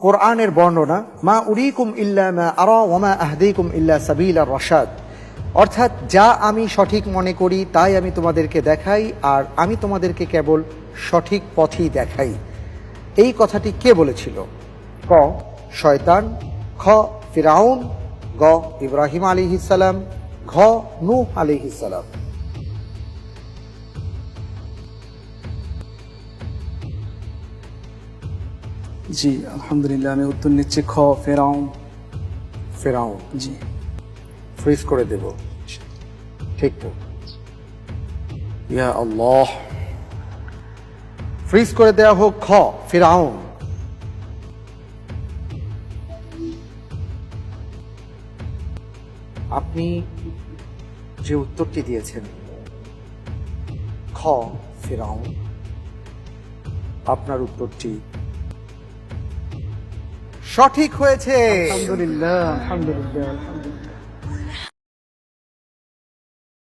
কোরআনের বর্ণনা, মা উরিকুম ইল্লা মা আরা ওয়া মা আহদিকুম ইল্লা সাবিলার রাশাদ, অর্থাৎ যা আমি সঠিক মনে করি তাই আমি তোমাদেরকে দেখাই, আর আমি তোমাদেরকে কেবল সঠিক পথই দেখাই। এই কথাটি কে বলেছিল? ক শয়তান, খ ফিরাউন, গ ইব্রাহিম আলাইহিস সালাম, ঘ নূহ আলাইহিস সালাম। জি আলহামদুলিল্লাহ, আমি উত্তর নিচ্ছি খ ফেরাউন। ফিরাউন। জি ফ্রিজ করে দেব, ঠিক তো? ইয়া আল্লাহ, ফ্রিজ করে দেওয়া হোক খ ফিরাউন। আপনি যে উত্তরটি দিয়েছেন খ ফিরাউন, আপনার উত্তরটি সঠিক হয়েছে। আলহামদুলিল্লাহ আলহামদুলিল্লাহ আলহামদুলিল্লাহ।